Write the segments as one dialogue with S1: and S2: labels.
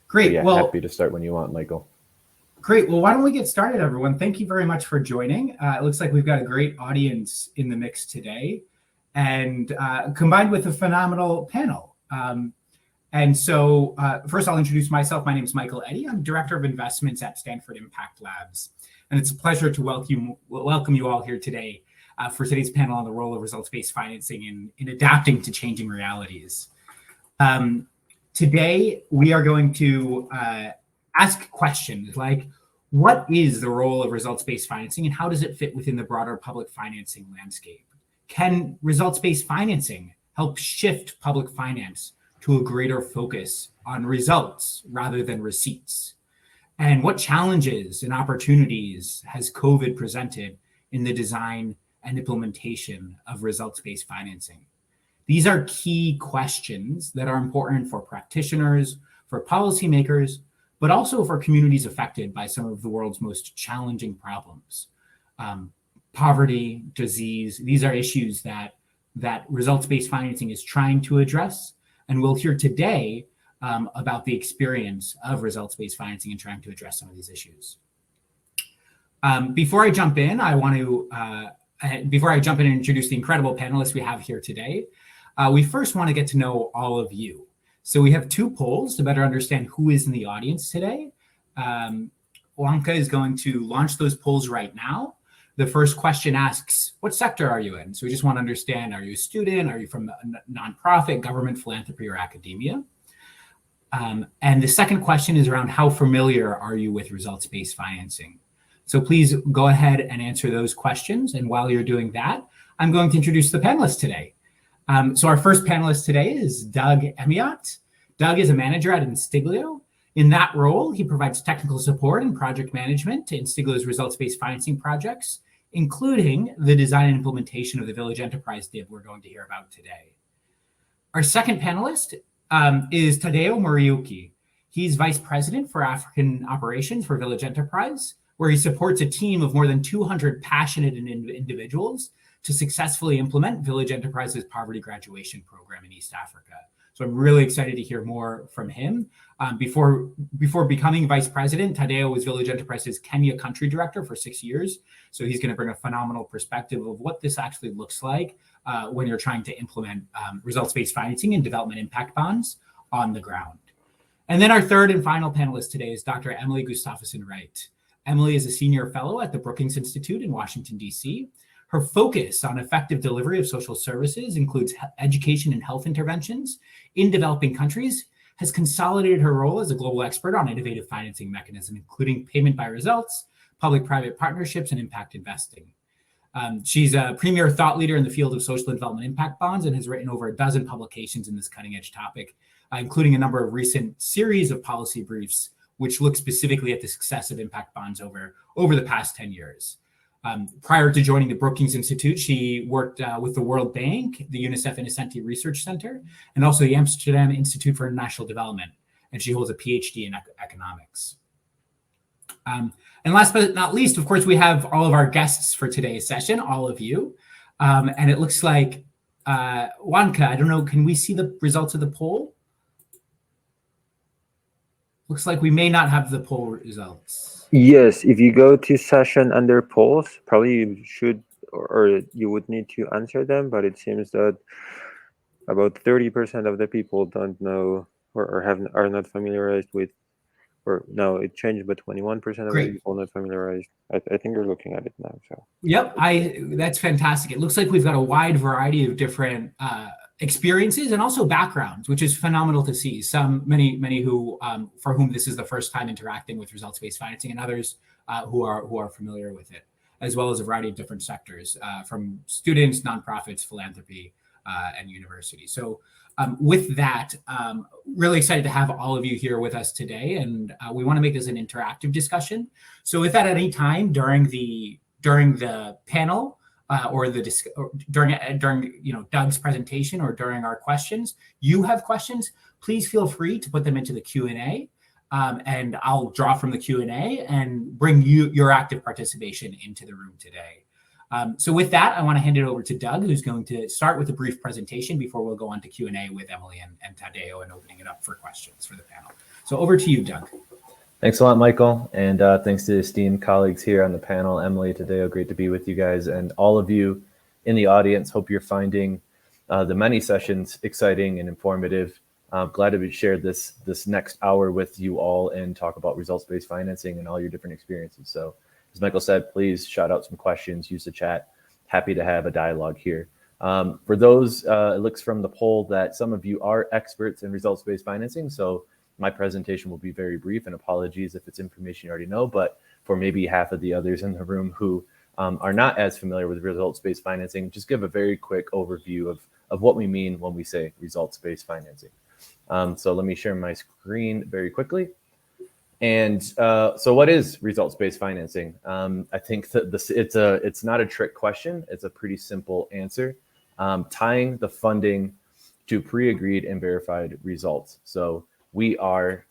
S1: Great.
S2: Yeah,
S1: well,
S2: happy to start when you want, Michael.
S1: Great. Well, why don't we get started, everyone? Thank you very much for joining. It looks like we've got a great audience in the mix today, and combined with a phenomenal panel. First, I'll introduce myself. My name is Michael Eddy. I'm Director of Investments at Stanford Impact Labs. And it's a pleasure to welcome you all here today for today's panel on the role of results-based financing in adapting to changing realities. Today, we are going to ask questions like, what is the role of results-based financing and how does it fit within the broader public financing landscape? Can results-based financing help shift public finance to a greater focus on results rather than receipts? And what challenges and opportunities has COVID presented in the design and implementation of results-based financing? These are key questions that are important for practitioners, for policymakers, but also for communities affected by some of the world's most challenging problems. Poverty, disease, these are issues that results-based financing is trying to address. And we'll hear today about the experience of results-based financing in trying to address some of these issues. Before I jump in, and introduce the incredible panelists we have here today, we first want to get to know all of you. So we have two polls to better understand who is in the audience today. Wanka is going to launch those polls right now. The first question asks, what sector are you in? So we just want to understand, are you a student? Are you from a nonprofit, government, philanthropy, or academia? And the second question is around how familiar are you with results-based financing? So please go ahead and answer those questions. And while you're doing that, I'm going to introduce the panelists today. So our first panelist today is Doug Emiott. Doug is a manager at Instiglio. In that role, he provides technical support and project management to Instiglio's results-based financing projects, including the design and implementation of the Village Enterprise DIB we're going to hear about today. Our second panelist is Tadeo Moriuki. He's Vice President for African Operations for Village Enterprise, where he supports a team of more than 200 passionate individuals to successfully implement Village Enterprise's poverty graduation program in East Africa. So I'm really excited to hear more from him. Before becoming vice president, Tadeo was Village Enterprise's Kenya country director for 6 years. So he's going to bring a phenomenal perspective of what this actually looks like when you're trying to implement results-based financing and development impact bonds on the ground. And then our third and final panelist today is Dr. Emily Gustafsson-Wright. Emily is a senior fellow at the Brookings Institute in Washington, D.C. Her focus on effective delivery of social services includes education and health interventions in developing countries, has consolidated her role as a global expert on innovative financing mechanisms, including payment by results, public-private partnerships, and impact investing. She's a premier thought leader in the field of social and development impact bonds and has written over a dozen publications in this cutting-edge topic, including a number of recent series of policy briefs, which look specifically at the success of impact bonds over the past 10 years. Prior to joining the Brookings Institute, she worked with the World Bank, the UNICEF Innocenti Research Center, and also the Amsterdam Institute for International Development, and she holds a PhD in economics. And last but not least, of course, we have all of our guests for today's session, all of you. And it looks like, Wanka, I don't know, can we see the results of the poll? Looks like we may not have the poll results.
S3: Yes, if you go to session under polls, probably you should, or you would need to answer them, but it seems that about 30% of the people don't know or are not familiarized with, or no, it changed, but 21% of the people not familiarized. I think you're looking at it now. So.
S1: Yep, that's fantastic. It looks like we've got a wide variety of different experiences and also backgrounds, which is phenomenal to see. Many who for whom this is the first time interacting with results-based financing, and others who are familiar with it, as well as a variety of different sectors, from students, nonprofits, philanthropy, and universities. So with that, really excited to have all of you here with us today, and we want to make this an interactive discussion. So if at any time during the panel or during Doug's presentation or during our questions, you have questions, please feel free to put them into the Q&A, and I'll draw from the Q&A and bring your active participation into the room today. So with that, I want to hand it over to Doug, who's going to start with a brief presentation before we'll go on to Q&A with Emily and Tadeo and opening it up for questions for the panel. So over to you, Doug.
S2: Thanks a lot, Michael. And thanks to esteemed colleagues here on the panel, Emily, Tadeo, great to be with you guys. And all of you in the audience, hope you're finding the many sessions exciting and informative. Glad to be shared this next hour with you all and talk about results-based financing and all your different experiences. So as Michael said, please shout out some questions, use the chat. Happy to have a dialogue here. For those, it looks from the poll that some of you are experts in results-based financing. So my presentation will be very brief, and apologies if it's information you already know, but for maybe half of the others in the room who are not as familiar with results-based financing, just give a very quick overview of what we mean when we say results-based financing. So let me share my screen very quickly. And so what is results-based financing? I think that it's not a trick question. It's a pretty simple answer. Tying the funding to pre-agreed and verified results. So we are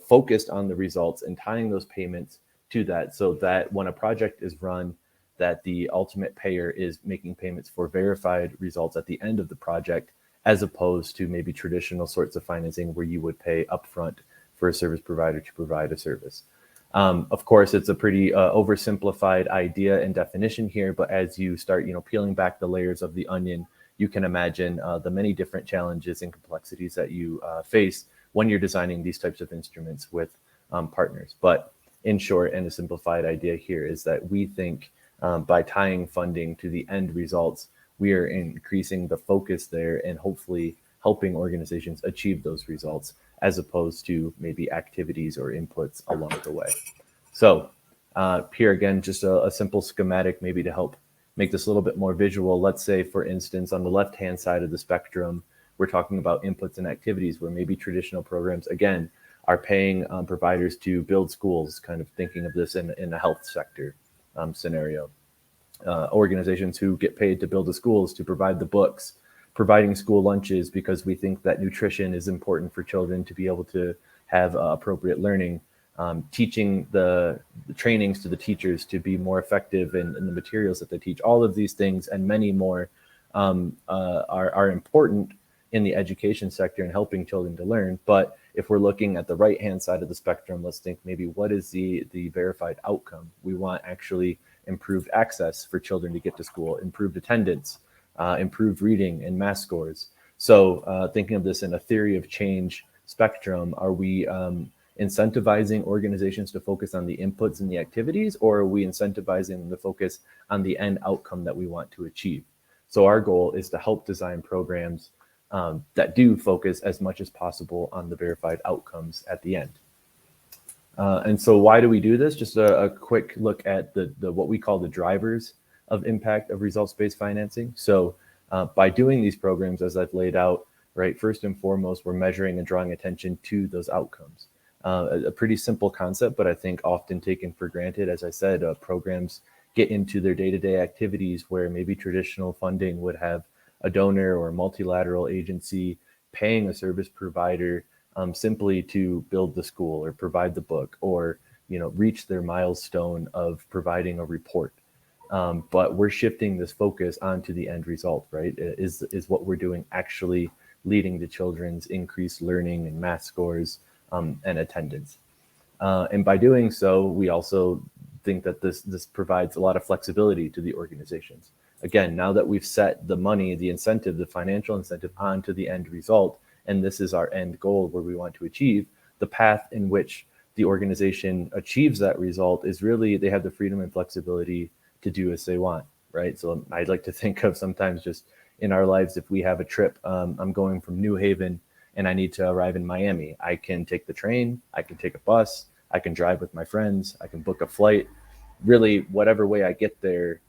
S2: focused on the results and tying those payments to that, so that when a project is run, that the ultimate payer is making payments for verified results at the end of the project, as opposed to maybe traditional sorts of financing where you would pay upfront for a service provider to provide a service. Of course, it's a pretty oversimplified idea and definition here, but as you start, peeling back the layers of the onion, you can imagine the many different challenges and complexities that you face when you're designing these types of instruments with partners. But in short, and a simplified idea here is that we think by tying funding to the end results, we are increasing the focus there and hopefully helping organizations achieve those results, as opposed to maybe activities or inputs along the way. So here again, just a simple schematic maybe to help make this a little bit more visual. Let's say, for instance, on the left-hand side of the spectrum, we're talking about inputs and activities where maybe traditional programs, again, are paying providers to build schools, kind of thinking of this in a health sector scenario. Organizations who get paid to build the schools, to provide the books, providing school lunches because we think that nutrition is important for children to be able to have appropriate learning, teaching the trainings to the teachers to be more effective in the materials that they teach. All of these things and many more are important in the education sector and helping children to learn. But if we're looking at the right-hand side of the spectrum, let's think maybe what is the verified outcome? We want actually improved access for children to get to school, improved attendance, improved reading and math scores. So thinking of this in a theory of change spectrum, are we incentivizing organizations to focus on the inputs and the activities, or are we incentivizing them to focus on the end outcome that we want to achieve? So our goal is to help design programs that do focus as much as possible on the verified outcomes at the end. And so why do we do this? Just a quick look at the what we call the drivers of impact of results-based financing. So by doing these programs, as I've laid out, right, first and foremost, we're measuring and drawing attention to those outcomes. A pretty simple concept, but I think often taken for granted. As I said, programs get into their day-to-day activities where maybe traditional funding would have a donor or a multilateral agency paying a service provider simply to build the school or provide the book or reach their milestone of providing a report. But we're shifting this focus onto the end result, right? Is what we're doing actually leading to children's increased learning and math scores and attendance? And by doing so, we also think that this provides a lot of flexibility to the organizations. Again, now that we've set the money, the incentive, the financial incentive onto the end result, and this is our end goal where we want to achieve, the path in which the organization achieves that result is really, they have the freedom and flexibility to do as they want, right? So I'd like to think of sometimes just in our lives, if we have a trip, I'm going from New Haven and I need to arrive in Miami, I can take the train, I can take a bus, I can drive with my friends, I can book a flight. Really, whatever way I get there,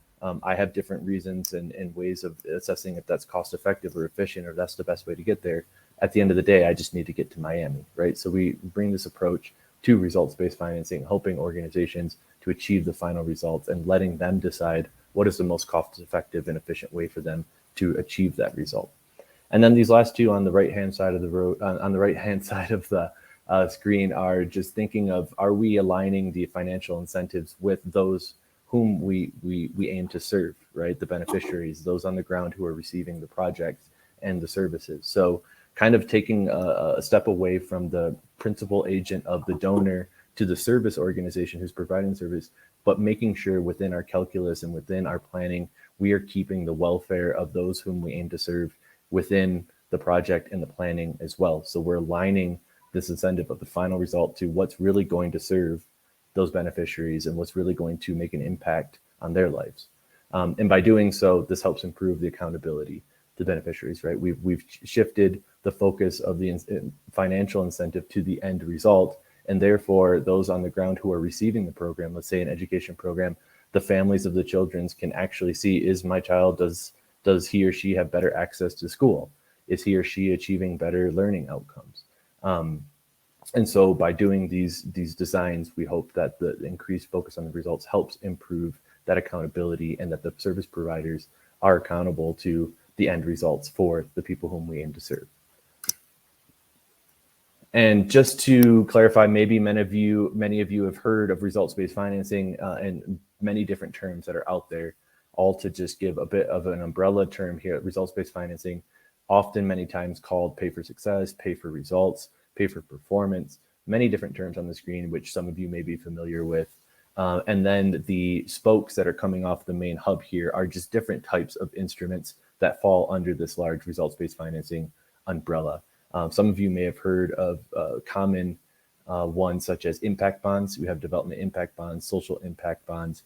S2: I have different reasons and ways of assessing if that's cost effective or efficient, or that's the best way to get there. At the end of the day, I just need to get to Miami, right? So we bring this approach to results-based financing, helping organizations to achieve the final results and letting them decide what is the most cost-effective and efficient way for them to achieve that result. And then these last two on the right-hand side of the road, on the right-hand side of the screen, are just thinking of, are we aligning the financial incentives with those whom we aim to serve, right? The beneficiaries, those on the ground who are receiving the projects and the services. So kind of taking a step away from the principal agent of the donor to the service organization who's providing service, but making sure within our calculus and within our planning, we are keeping the welfare of those whom we aim to serve within the project and the planning as well. So we're aligning this incentive of the final result to what's really going to serve those beneficiaries and what's really going to make an impact on their lives. And by doing so, this helps improve the accountability to beneficiaries, right? We've shifted the focus of the financial incentive to the end result. And therefore, those on the ground who are receiving the program, let's say an education program, the families of the children can actually see, is my child, does he or she have better access to school? Is he or she achieving better learning outcomes? And so by doing these designs, we hope that the increased focus on the results helps improve that accountability and that the service providers are accountable to the end results for the people whom we aim to serve. And just to clarify, maybe many of you have heard of results-based financing and many different terms that are out there, all to just give a bit of an umbrella term here. Results-based financing, often many times called pay for success, pay for results, pay for performance, many different terms on the screen, which some of you may be familiar with. And then the spokes that are coming off the main hub here are just different types of instruments that fall under this large results-based financing umbrella. Some of you may have heard of common ones such as impact bonds. We have development impact bonds, social impact bonds.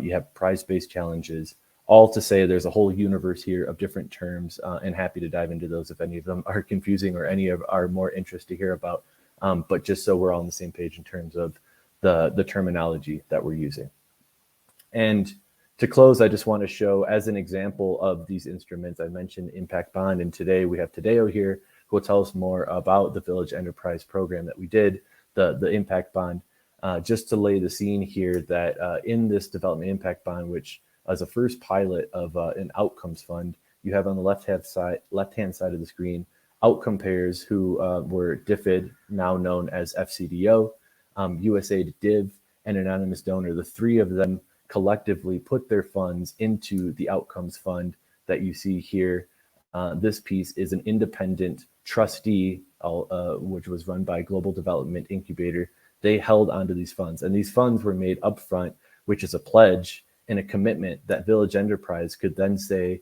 S2: You have prize-based challenges, all to say there's a whole universe here of different terms, and happy to dive into those if any of them are confusing or any of are more interest to hear about. But just so we're all on the same page in terms of the terminology that we're using. And to close, I just want to show as an example of these instruments, I mentioned impact bond, and today we have Tadeo here who will tell us more about the Village Enterprise program that we did, the impact bond. Just to lay the scene here that in this development impact bond, which as a first pilot of an outcomes fund, you have on the left-hand side of the screen, outcome payers who were DFID, now known as FCDO, USAID DIV, and anonymous donor. The three of them collectively put their funds into the outcomes fund that you see here. This piece is an independent trustee, which was run by Global Development Incubator. They held onto these funds, and these funds were made upfront, which is a pledge and a commitment that Village Enterprise could then say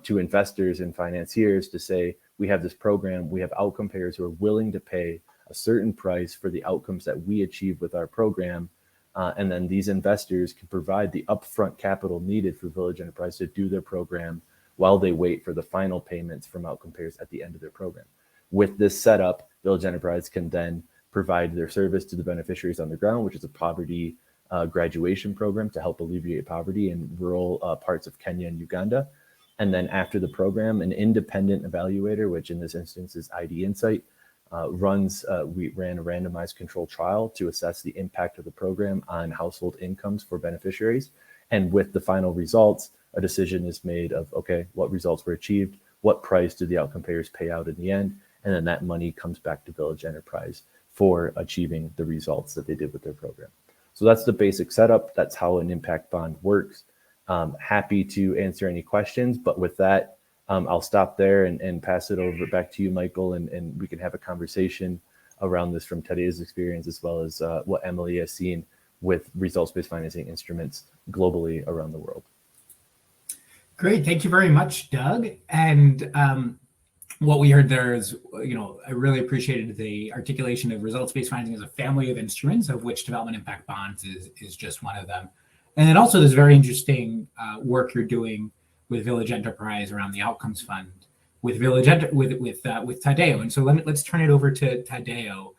S2: to investors and financiers to say, we have this program, we have outcome payers who are willing to pay a certain price for the outcomes that we achieve with our program. And then these investors can provide the upfront capital needed for Village Enterprise to do their program while they wait for the final payments from outcome payers at the end of their program. With this setup, Village Enterprise can then provide their service to the beneficiaries on the ground, which is a poverty graduation program to help alleviate poverty in rural parts of Kenya and Uganda. And then after the program, an independent evaluator, which in this instance is ID Insight, we ran a randomized control trial to assess the impact of the program on household incomes for beneficiaries. And with the final results, a decision is made of, okay, what results were achieved, what price did the outcome payers pay out in the end, and then that money comes back to Village Enterprise for achieving the results that they did with their program. So that's the basic setup. That's how an impact bond works. Happy to answer any questions, but with that, I'll stop there and pass it over back to you, Michael, and we can have a conversation around this from Tadeo's experience, as well as what Emily has seen with results-based financing instruments globally around the world.
S1: Great, thank you very much, Doug. And what we heard there is, I really appreciated the articulation of results-based financing as a family of instruments, of which development impact bonds is just one of them. And then also this very interesting work you're doing with Village Enterprise around the Outcomes Fund with Tadeo. And so let's turn it over to Tadeo.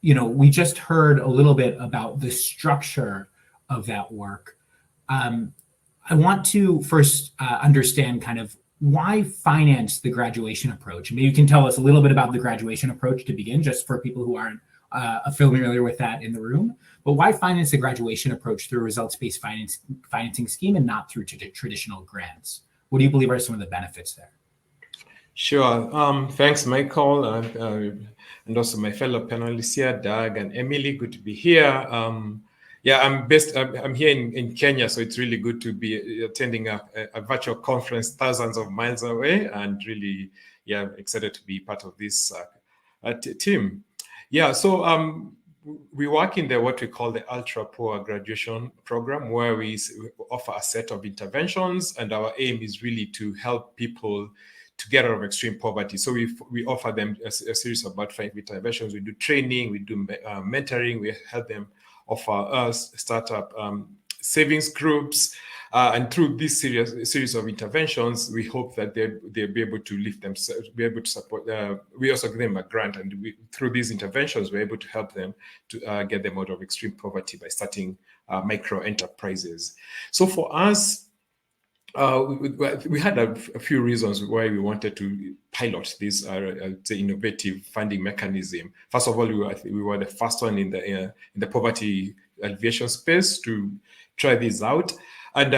S1: We just heard a little bit about the structure of that work. I want to first understand kind of why finance the graduation approach. Maybe you can tell us a little bit about the graduation approach to begin, just for people who aren't familiar with that in the room. But why finance the graduation approach through a results-based financing scheme and not through traditional grants? What do you believe are some of the benefits there?
S4: Sure. Thanks, Michael, and also my fellow panelists here, Doug and Emily. Good to be here. Yeah, I'm here in Kenya, so it's really good to be attending a virtual conference thousands of miles away, and really, yeah, excited to be part of this team. Yeah, so we work in what we call the ultra poor graduation program, where we offer a set of interventions, and our aim is really to help people to get out of extreme poverty. So we offer them a series of about 5 interventions. We do training, we do mentoring, we help them offer startup savings groups, and through this series of interventions, we hope that they'll be able to lift themselves, be able to support. We also give them a grant, and through these interventions, we're able to help them to get them out of extreme poverty by starting micro enterprises. So for us, we had a few reasons why we wanted to pilot this innovative funding mechanism. First of all, we were the first one in the poverty alleviation space to try this out. And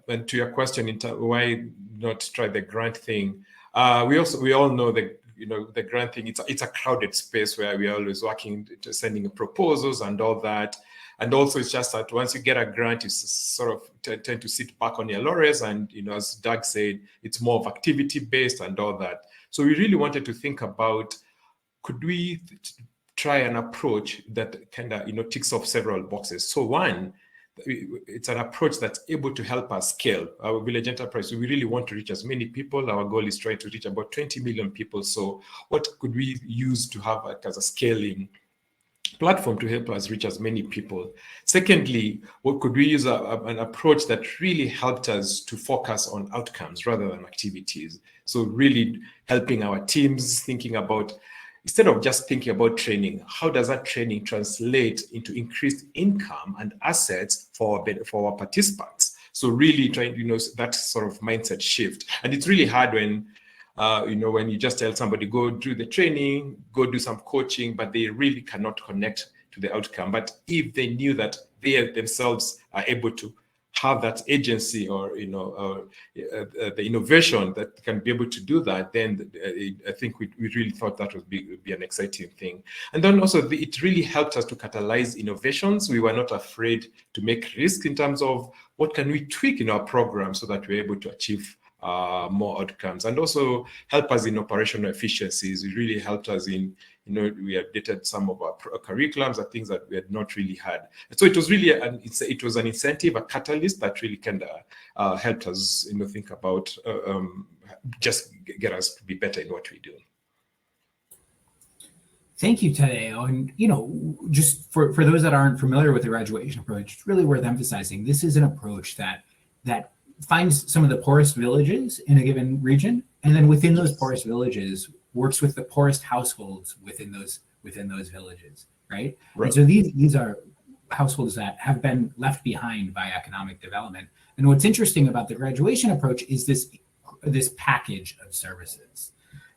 S4: and to your question, why not try the grant thing? We all know that the grant thing. It's a crowded space where we are always working, sending proposals and all that. And also, it's just that once you get a grant, you sort of tend to sit back on your laurels. And, as Doug said, it's more of activity-based and all that. So we really wanted to think about, could we try an approach that kind of, ticks off several boxes? So one, it's an approach that's able to help us scale our village enterprise. So we really want to reach as many people. Our goal is trying to reach about 20 million people. So what could we use to have as a scaling platform to help us reach as many people? Secondly, what could we use an approach that really helped us to focus on outcomes rather than activities? So really helping our teams thinking about, instead of just thinking about training, how does that training translate into increased income and assets for our participants? So really trying, that sort of mindset shift. And it's really hard when when you just tell somebody, go do the training, go do some coaching, but they really cannot connect to the outcome. But if they knew that they themselves are able to have that agency or, the innovation that can be able to do that, then I think we really thought that would be an exciting thing. And then also it really helped us to catalyze innovations. We were not afraid to make risks in terms of what can we tweak in our program so that we're able to achieve more outcomes, and also help us in operational efficiencies. It really helped us in, we updated some of our curriculums and things that we had not really had. And so it was really an incentive, a catalyst that really kind of helped us, think about just get us to be better in what we do.
S1: Thank you, Tadeo. And, just for those that aren't familiar with the graduation approach, it's really worth emphasizing this is an approach that finds some of the poorest villages in a given region, and then within those poorest villages works with the poorest households within those villages, right? And so these are households that have been left behind by economic development. And what's interesting about the graduation approach is this package of services.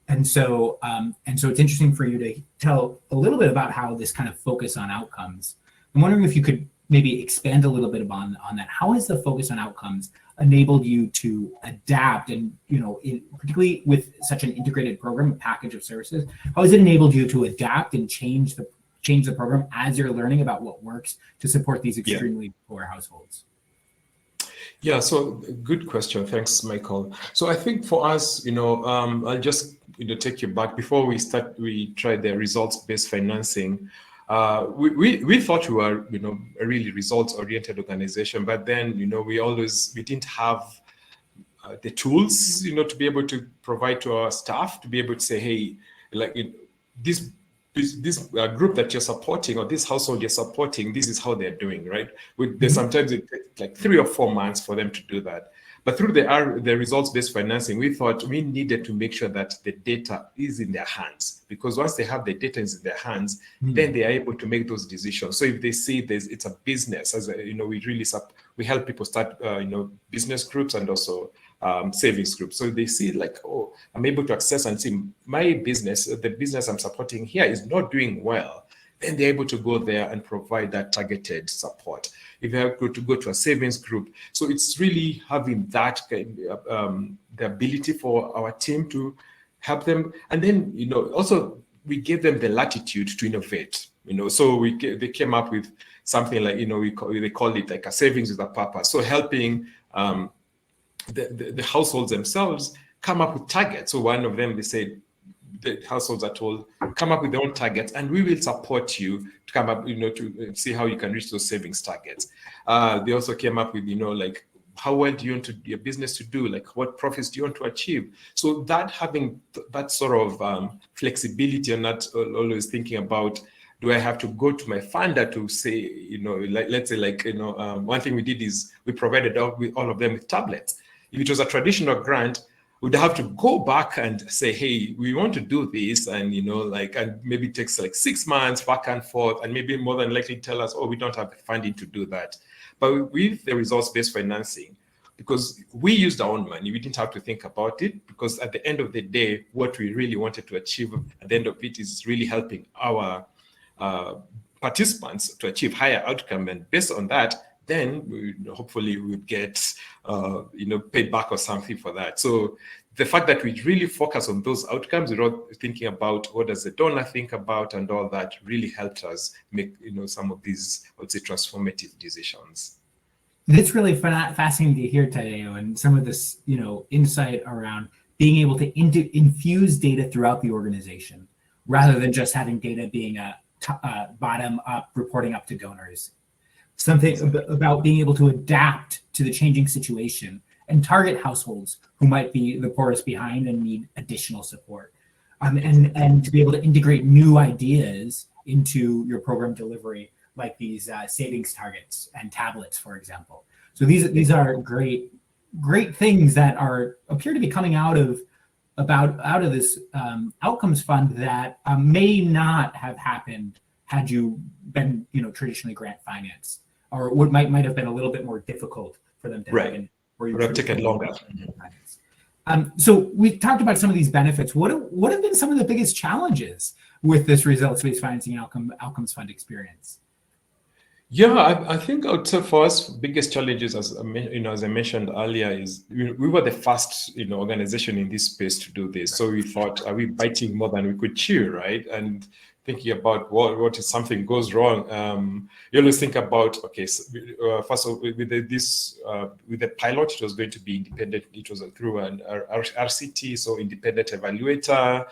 S1: And so it's interesting for you to tell a little bit about how this kind of focus on outcomes. I'm wondering if you could maybe expand a little bit on that. How has the focus on outcomes enabled you to adapt, and particularly with such an integrated program, a package of services, how has it enabled you to adapt and change the program as you're learning about what works to support these extremely poor households?
S4: Yeah, so good question. Thanks, Michael. So I think for us, I'll just take you back. Before we tried the results-based financing. We thought we were, a really results-oriented organization, but then, we didn't have the tools, to be able to provide to our staff, to be able to say, hey, this group that you're supporting or this household you're supporting, this is how they're doing, right? Sometimes it takes like 3 or 4 months for them to do that. But through the results-based financing, we thought we needed to make sure that the data is in their hands, because once they have the data in their hands, then they are able to make those decisions. So if they see it's a business, we help people start, business groups and also savings groups. So they see I'm able to access and see my business, the business I'm supporting here is not doing well. Then they're able to go there and provide that targeted support. If you have to go to a savings group. So it's really having that the ability for our team to help them. And then, also we gave them the latitude to innovate. So they came up with something like, they call it like a savings with a purpose. So helping the households themselves come up with targets. So one of them, they said, the households are told, come up with their own targets, and we will support you to come up, to see how you can reach those savings targets. They also came up with, like, how well do you want your business to do? Like, what profits do you want to achieve? So that having that sort of flexibility and not always thinking about, do I have to go to my funder to say, let's say, one thing we did is we provided all of them with tablets. If it was a traditional grant, we'd have to go back and say, hey, we want to do this, and and maybe it takes like 6 months back and forth, and maybe more than likely tell us, oh, we don't have the funding to do that. But with the results-based financing, because we used our own money, we didn't have to think about it, because at the end of the day, what we really wanted to achieve at the end of it is really helping our participants to achieve higher outcome, and based on that, then hopefully we'll get paid back or something for that. So the fact that we really focus on those outcomes without thinking about what does the donor think about and all that really helped us make some of these, I would say, transformative decisions.
S1: It's really fascinating to hear, Tadeo, and some of this insight around being able to infuse data throughout the organization rather than just having data being a bottom-up reporting up to donors. Something about being able to adapt to the changing situation and target households who might be the poorest behind and need additional support, and to be able to integrate new ideas into your program delivery, like these savings targets and tablets, for example. So these are great things that appear to be coming out of this outcomes fund that may not have happened had you been traditionally grant financed, or what might have been a little bit more difficult for them to happen.
S4: Right. Would have taken longer.
S1: So we talked about some of these benefits. What have been some of the biggest challenges with this results-based financing outcomes fund experience?
S4: Yeah, I think I would say for us, biggest challenges, as I mentioned earlier, is we were the first organization in this space to do this. So we thought, are we biting more than we could chew, right? And thinking about what if something goes wrong, you always think about, okay, so, first of all, with the pilot, it was going to be independent. It was through an RCT, so independent evaluator.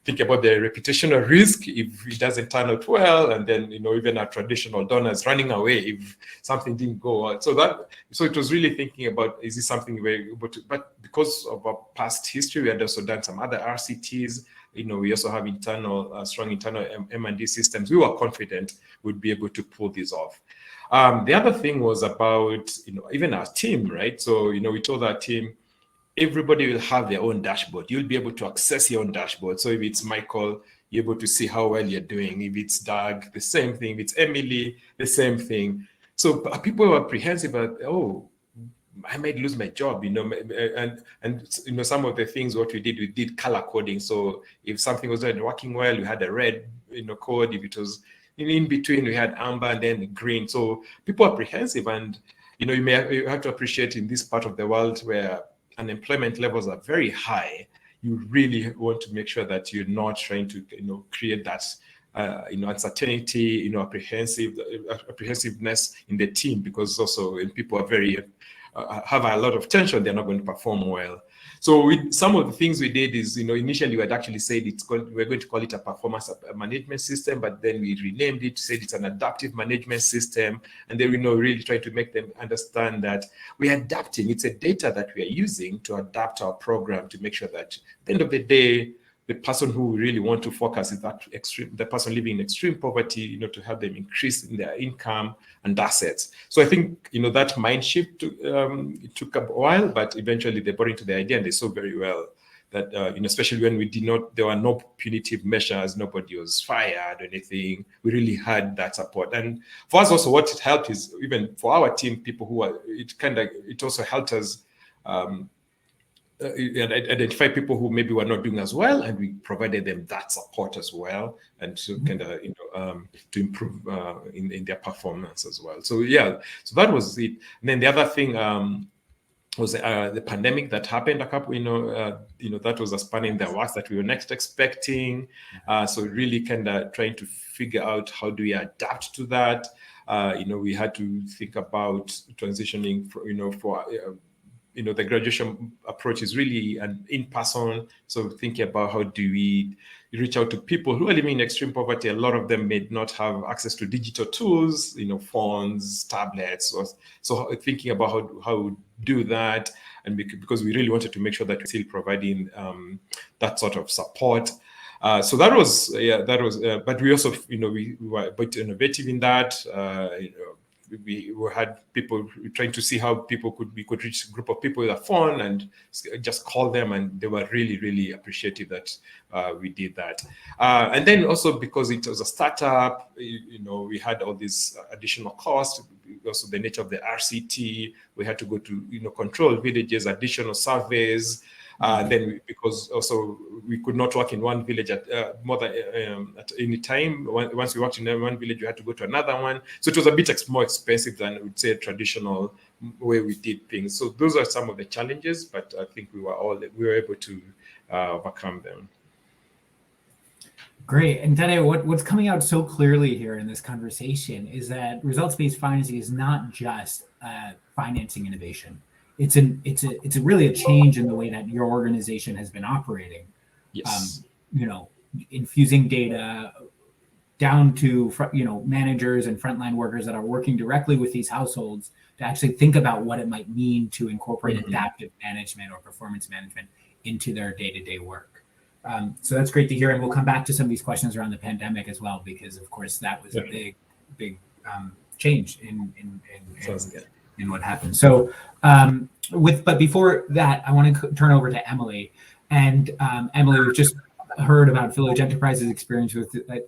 S4: Think about the reputational risk if it doesn't turn out well, and then even our traditional donors running away if something didn't go on. So it was really thinking about, is this something we're able to? But because of our past history, we had also done some other RCTs. We also have strong internal M&D systems. We were confident we'd be able to pull this off. The other thing was about even our team, right? So we told our team, everybody will have their own dashboard. You'll be able to access your own dashboard. So if it's Michael, you're able to see how well you're doing. If it's Doug, the same thing. If it's Emily, the same thing. So people were apprehensive about, oh, I might lose my job, and some of the things we did color coding. So if something was not working well, we had a red, code. If it was in between, we had amber and then green. So people are apprehensive, and you have to appreciate in this part of the world where unemployment levels are very high, you really want to make sure that you're not trying to create that uncertainty, apprehensiveness in the team, because also when people are very have a lot of tension, they're not going to perform well. So some of the things we did is, initially we had actually said we're going to call it a performance management system, but then we renamed it, said it's an adaptive management system, and then really trying to make them understand that we're adapting. It's a data that we are using to adapt our program to make sure that at the end of the day, the person who we really want to focus is the person living in extreme poverty, to help them increase in their income and assets. So I think, that mind shift it took a while, but eventually they bought into the idea and they saw very well that, especially when there were no punitive measures, nobody was fired or anything. We really had that support. And for us also, what it helped is even for our team, people who are, it also helped us identify people who maybe were not doing as well, and we provided them that support as well, and to to improve in their performance as well. So yeah, so that was it. And then the other thing was the pandemic that happened a couple, that was a span in the works that we were next expecting. So really kind of trying to figure out how do we adapt to that. We had to think about transitioning, the graduation approach is really an in-person. So thinking about how do we reach out to people who are living in extreme poverty. A lot of them may not have access to digital tools, phones, tablets. So thinking about how do that, and because we really wanted to make sure that we're still providing that sort of support. So that was, but we also, we were a bit innovative in that. We had people trying to see how we could reach a group of people with a phone and just call them, and they were really, really appreciative that we did that. And then also because it was a startup, we had all these additional costs. Also the nature of the RCT, we had to go to control villages, additional surveys. Then because also we could not work in one village at more than at any time. Once we worked in one village, we had to go to another one. So it was a bit more expensive than I would say a traditional way we did things. So those are some of the challenges, but I think we were able to overcome them.
S1: Great. And Tadeo, what's coming out so clearly here in this conversation is that results-based financing is not just financing innovation. It's really a change in the way that your organization has been operating.
S4: Yes.
S1: Infusing data down to managers and frontline workers that are working directly with these households to actually think about what it might mean to incorporate adaptive management or performance management into their day-to-day work. So that's great to hear, and we'll come back to some of these questions around the pandemic as well, because of course that was a big change in what happened. So but before that, I want to turn over to Emily. And Emily, we've just heard about Village Enterprises' experience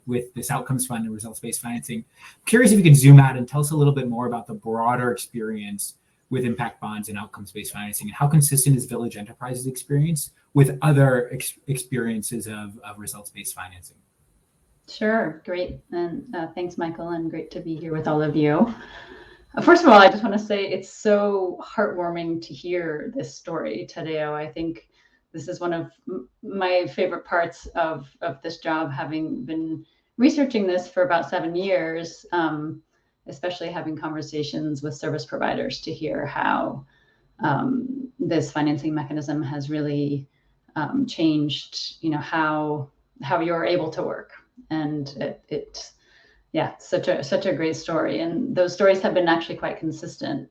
S1: with this outcomes fund and results-based financing. Curious if you can zoom out and tell us a little bit more about the broader experience with impact bonds and outcomes-based financing, and how consistent is Village Enterprises' experience with other experiences of results-based financing?
S5: Sure, great. And thanks, Michael, and great to be here with all of you. First of all, I just want to say it's so heartwarming to hear this story, Tadeo. I think this is one of my favorite parts of this job, having been researching this for about 7 years, especially having conversations with service providers to hear how this financing mechanism has really changed, how you're able to work. And such a great story. And those stories have been actually quite consistent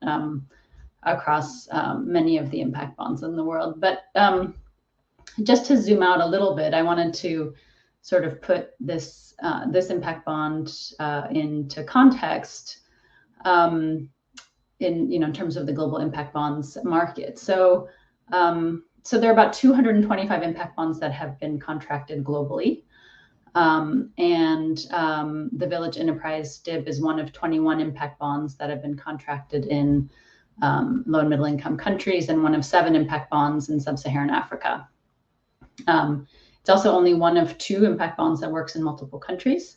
S5: across many of the impact bonds in the world. But just to zoom out a little bit, I wanted to sort of put this impact bond into context in terms of the global impact bonds market. So there are about 225 impact bonds that have been contracted globally. The Village Enterprise DIB is one of 21 impact bonds that have been contracted in low and middle income countries, and one of 7 impact bonds in sub-Saharan Africa. It's also only one of 2 impact bonds that works in multiple countries,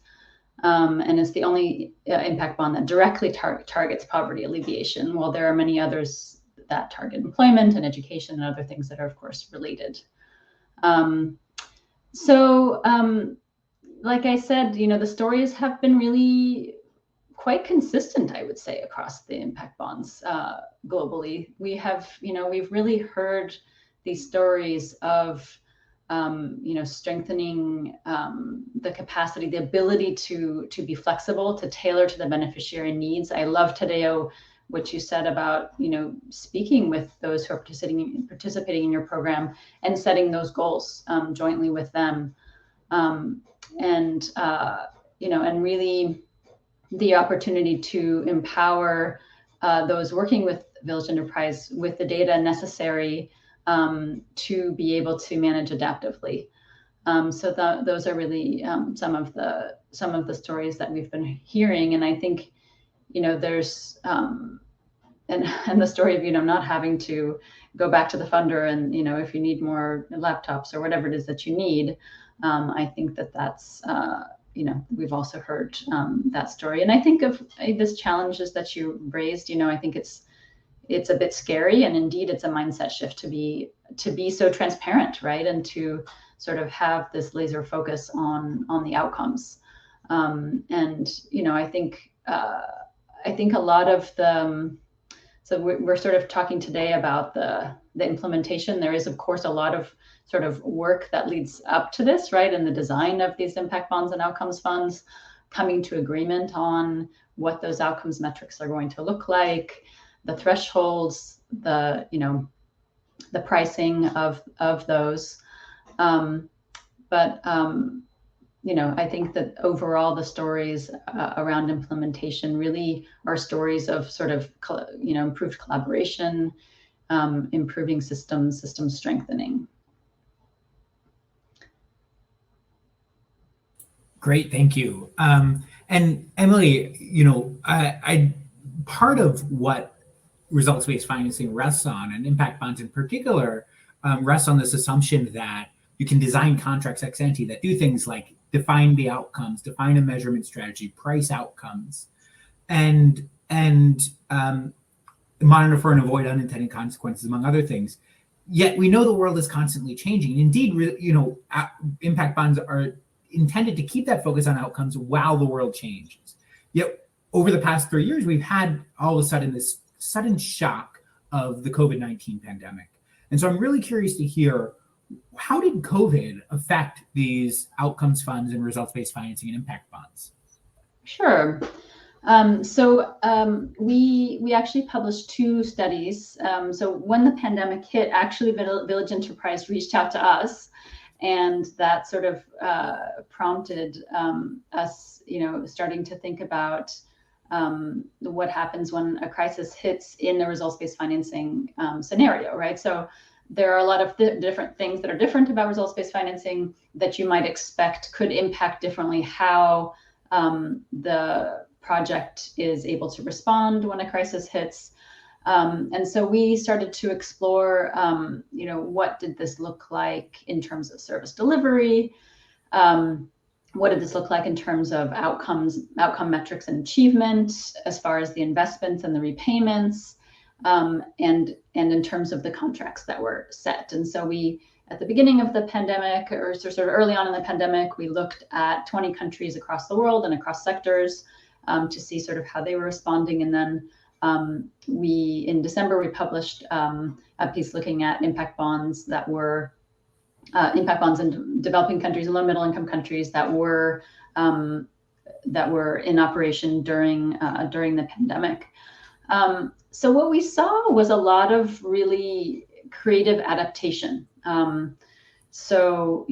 S5: and it's the only impact bond that directly targets poverty alleviation, while there are many others that target employment and education and other things that are, of course, related. Like I said, the stories have been really quite consistent, I would say, across the impact bonds globally. We've really heard these stories of, strengthening the capacity, the ability to be flexible, to tailor to the beneficiary needs. I love, Tadeo, what you said about, speaking with those who are participating in your program and setting those goals jointly with them. And really the opportunity to empower those working with Village Enterprise with the data necessary to be able to manage adaptively. Those are really some of the stories that we've been hearing. And I think, there's and the story of, not having to go back to the funder and, if you need more laptops or whatever it is that you need. I think that's, we've also heard that story. And I think of this challenges that you raised, I think it's it's a bit scary, and indeed it's a mindset shift to be so transparent, right? And to sort of have this laser focus on the outcomes. And I think a lot of the so we're sort of talking today about the implementation. There is, of course, a lot of sort of work that leads up to this, right? And the design of these impact bonds and outcomes funds, coming to agreement on what those outcomes metrics are going to look like, the thresholds, the pricing of those. I think that overall the stories around implementation really are stories of sort of improved collaboration, improving system strengthening.
S1: Great, thank you. And Emily, I part of what results-based financing rests on, and impact bonds in particular, rests on this assumption that you can design contracts ex ante that do things like define the outcomes, define a measurement strategy, price outcomes, and monitor for and avoid unintended consequences, among other things. Yet we know the world is constantly changing. Indeed, impact bonds are intended to keep that focus on outcomes while the world changes. Yet over the past 3 years, we've had all of a sudden this sudden shock of the COVID-19 pandemic. And so I'm really curious to hear, how did COVID affect these outcomes funds and results-based financing and impact bonds?
S5: Sure. We actually published 2 studies. So when the pandemic hit, actually Village Enterprise reached out to us, and that sort of prompted us, starting to think about what happens when a crisis hits in the results-based financing scenario, right? So there are a lot of different things that are different about results-based financing that you might expect could impact differently how the project is able to respond when a crisis hits. And so we started to explore, what did this look like in terms of service delivery? What did this look like in terms of outcome metrics and achievement, as far as the investments and the repayments, and in terms of the contracts that were set. And so we, at the beginning of the pandemic, or sort of early on in the pandemic, we looked at 20 countries across the world and across sectors to see sort of how they were responding. And then in December, we published a piece looking at impact bonds that were impact bonds in developing countries and low middle income countries that were in operation during the pandemic. So what we saw was a lot of really creative adaptation. So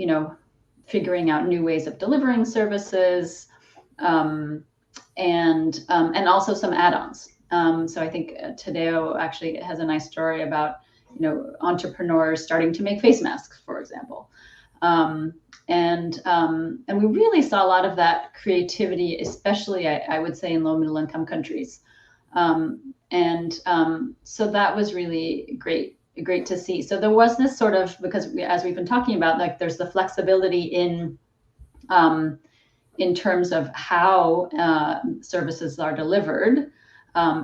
S5: figuring out new ways of delivering services, and also some add-ons. So I think Tadeo actually has a nice story about entrepreneurs starting to make face masks, for example. And we really saw a lot of that creativity, especially I would say in low middle income countries. So that was really great to see. So there was this sort of, because as we've been talking about, like there's the flexibility in terms of how services are delivered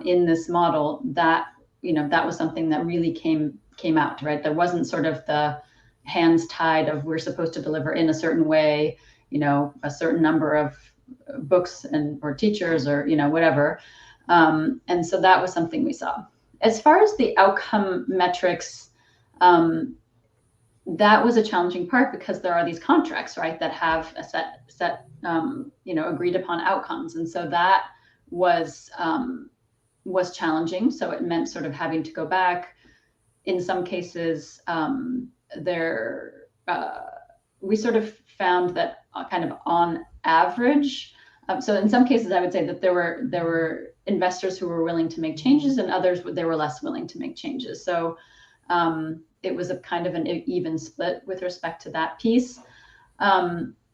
S5: in this model, that that was something that really came out, right? There wasn't sort of the hands tied of we're supposed to deliver in a certain way, a certain number of books or teachers or whatever. And so that was something we saw. As far as the outcome metrics, that was a challenging part because there are these contracts, right, that have a set agreed upon outcomes, and so that was challenging. So it meant sort of having to go back. In some cases, we sort of found that kind of on average. So in some cases, I would say that there were investors who were willing to make changes, and others they were less willing to make changes. So it was a kind of an even split with respect to that piece.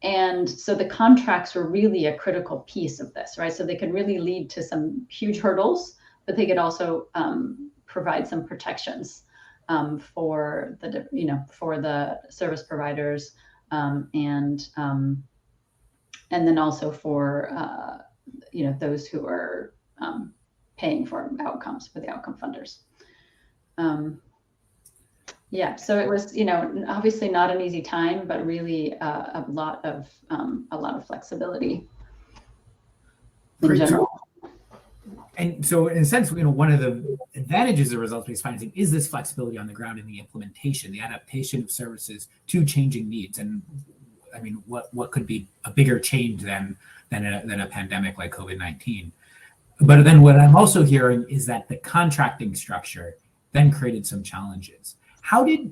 S5: And so the contracts were really a critical piece of this, right? So they could really lead to some huge hurdles, but they could also provide some protections for the service providers, and then also for those who are paying for outcomes, for the outcome funders. Yeah, so it was, obviously not an easy time, but really a lot of flexibility in
S1: Great.
S5: general.
S1: And so in a sense, one of the advantages of results-based financing is this flexibility on the ground in the implementation, the adaptation of services to changing needs. And I mean, what could be a bigger change than a pandemic like COVID-19? But then what I'm also hearing is that the contracting structure then created some challenges. How did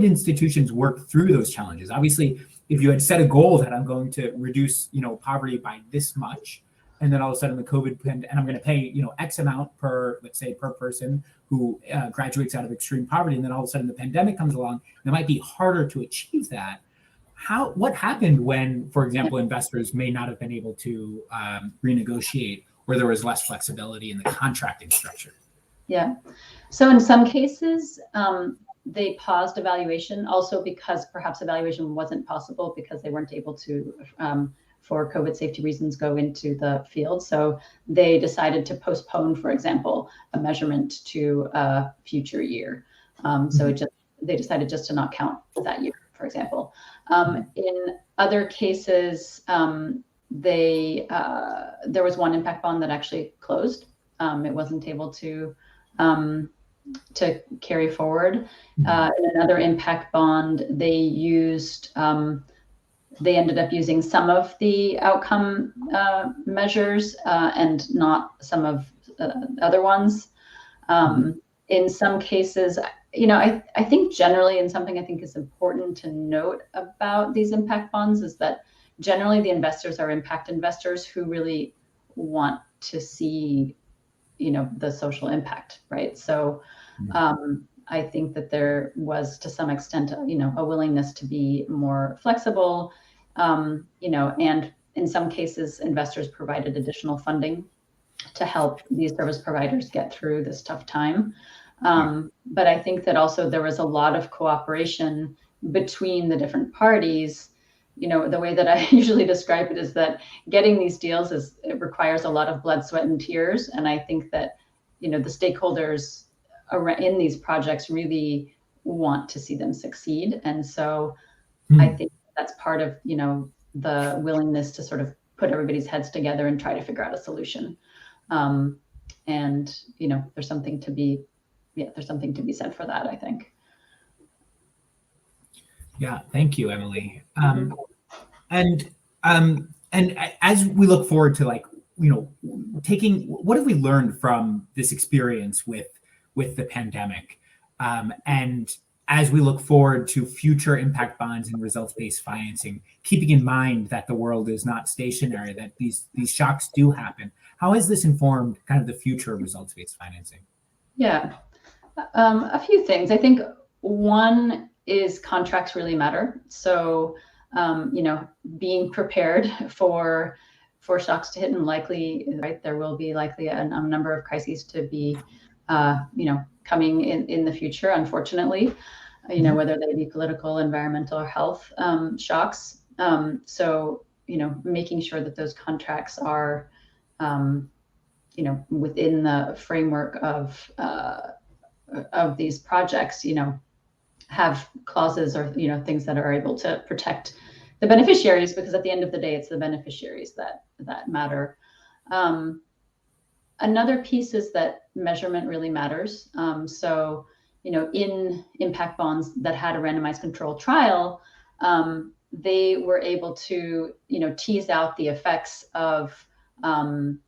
S1: institutions work through those challenges? Obviously, if you had set a goal that I'm going to reduce, poverty by this much, and then all of a sudden the COVID and I'm going to pay, X amount per, let's say, per person who graduates out of extreme poverty, and then all of a sudden the pandemic comes along, and it might be harder to achieve that. What happened when, for example, investors may not have been able to renegotiate, where there was less flexibility in the contracting structure?
S5: Yeah. So in some cases, they paused evaluation also because perhaps evaluation wasn't possible because they weren't able to, for COVID safety reasons, go into the field. So they decided to postpone, for example, a measurement to a future year. So they decided just to not count that year, for example. In other cases, there was one impact bond that actually closed. It wasn't able to carry forward. In another impact bond, they ended up using some of the outcome measures and not some of other ones. In some cases, I think generally, and something I think is important to note about these impact bonds is that generally the investors are impact investors who really want to see, the social impact, right? So I think that there was, to some extent, a willingness to be more flexible, and in some cases, investors provided additional funding to help these service providers get through this tough time. But I think that also there was a lot of cooperation between the different parties. The way that I usually describe it is that getting these deals it requires a lot of blood, sweat, and tears. And I think that, the stakeholders in these projects really want to see them succeed. And so I think that's part of, the willingness to sort of put everybody's heads together and try to figure out a solution. And, there's something to be said for that, I think.
S1: Yeah, thank you, Emily. And as we look forward to what have we learned from this experience with the pandemic? And as we look forward to future impact bonds and results-based financing, keeping in mind that the world is not stationary, that these shocks do happen, how has this informed kind of the future of results-based financing?
S5: Yeah, a few things. I think one is contracts really matter. So, being prepared for shocks to hit, and there will be likely a number of crises to be, coming in the future, unfortunately, whether they be political, environmental, or health shocks. So, making sure that those contracts are, within the framework of these projects, have clauses or, things that are able to protect the beneficiaries, because at the end of the day, it's the beneficiaries that matter. Another piece is that measurement really matters. So, in impact bonds that had a randomized controlled trial, they were able to, tease out the effects of the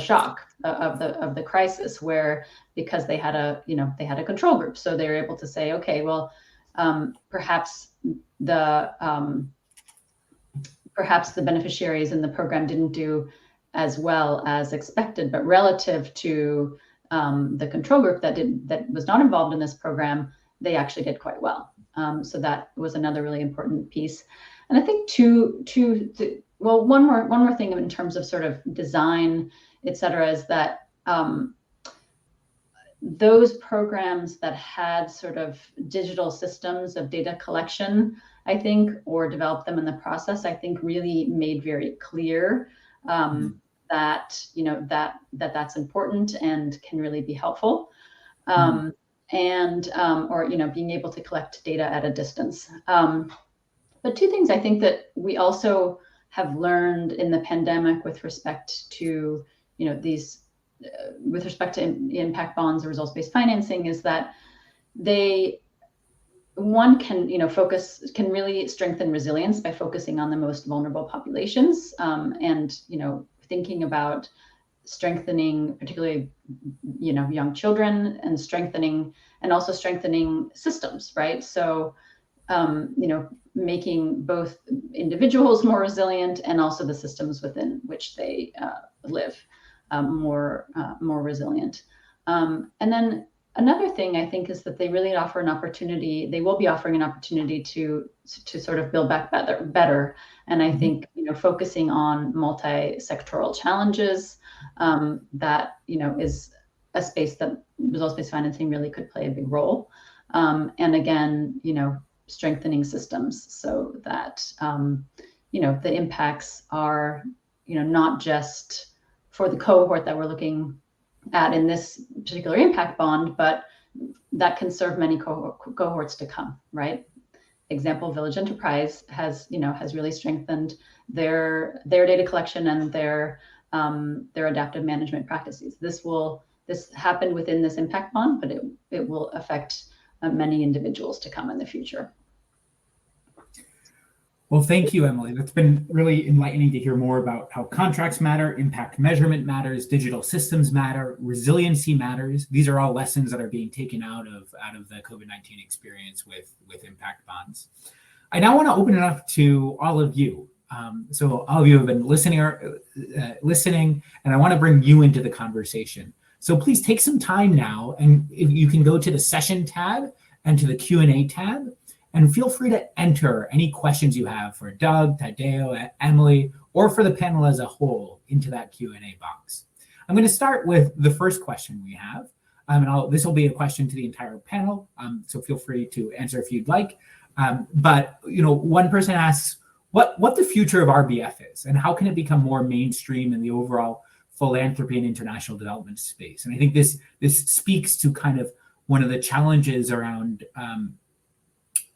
S5: shock, of the crisis, where, because they had a control group, so they were able to say, okay, well, perhaps the beneficiaries in the program didn't do as well as expected, but relative to the control group that was not involved in this program, they actually did quite well. So that was another really important piece. And I think one more thing in terms of sort of design, et cetera, is that those programs that had sort of digital systems of data collection, I think, or developed them in the process, I think really made very clear that that's important and can really be helpful. Or being able to collect data at a distance. But two things I think that we also have learned in the pandemic with respect to these with respect to impact bonds or results-based financing is that one can really strengthen resilience by focusing on the most vulnerable populations, and thinking about strengthening particularly young children, and also strengthening systems, right? So making both individuals more resilient and also the systems within which they live more resilient. And then another thing I think is that they really offer an opportunity. They will be offering an opportunity to sort of build back better. And I think focusing on multi-sectoral challenges, that is a space that results-based financing really could play a big role. And again, strengthening systems so that the impacts are not just for the cohort that we're looking at in this particular impact bond, but that can serve many cohorts to come, right? Example, Village Enterprise has really strengthened their data collection and their adaptive management practices. This happened within this impact bond, but it will affect many individuals to come in the future.
S1: Well, thank you, Emily. That's been really enlightening to hear more about how contracts matter, impact measurement matters, digital systems matter, resiliency matters. These are all lessons that are being taken out of the COVID-19 experience with impact bonds. I now want to open it up to all of you. So all of you have been listening, and I want to bring you into the conversation. So please take some time now, and if you can go to the session tab and to the Q&A tab, and feel free to enter any questions you have for Doug, Tadeo, Emily, or for the panel as a whole into that Q&A box. I'm going to start with the first question we have. And this will be a question to the entire panel, so feel free to answer if you'd like. But one person asks what the future of RBF is, and how can it become more mainstream in the overall philanthropy and international development space. And I think this speaks to kind of one of the challenges around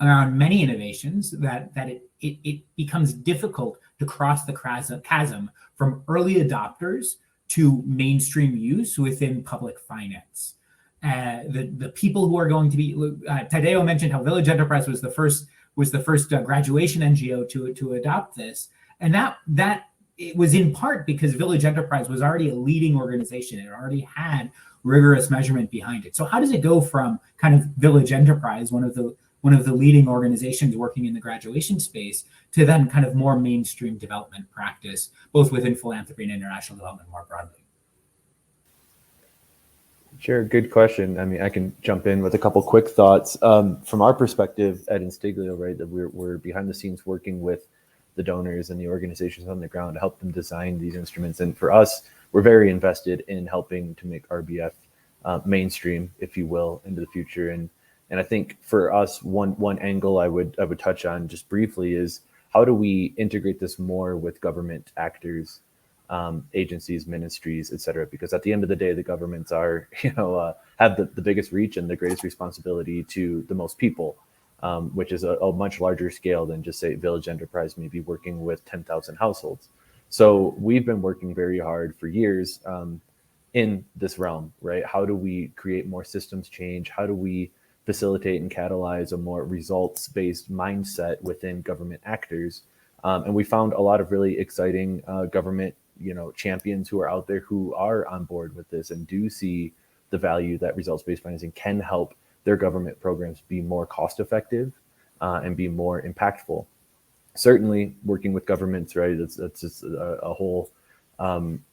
S1: many innovations, that it becomes difficult to cross the chasm from early adopters to mainstream use within public finance. The people who are going to be, Tadeo mentioned how Village Enterprise was the first graduation NGO to adopt this, and that it was in part because Village Enterprise was already a leading organization. It already had rigorous measurement behind it. So how does it go from kind of Village Enterprise, one of the leading organizations working in the graduation space, to then kind of more mainstream development practice, both within philanthropy and international development more broadly?
S2: Sure, good question. I mean, I can jump in with a couple quick thoughts. From our perspective at Instiglio, right, that we're behind the scenes working with the donors and the organizations on the ground to help them design these instruments. And for us, we're very invested in helping to make RBF mainstream, if you will, into the future. And I think for us, one angle I would touch on just briefly is how do we integrate this more with government actors, agencies, ministries, et cetera, because at the end of the day, the governments are, have the biggest reach and the greatest responsibility to the most people, which is a much larger scale than just say Village Enterprise, maybe working with 10,000 households. So we've been working very hard for years in this realm, right? How do we create more systems change? How do we facilitate and catalyze a more results-based mindset within government actors? And we found a lot of really exciting government champions who are out there who are on board with this and do see the value that results-based financing can help their government programs be more cost-effective and be more impactful. Certainly working with governments, right, that's just a whole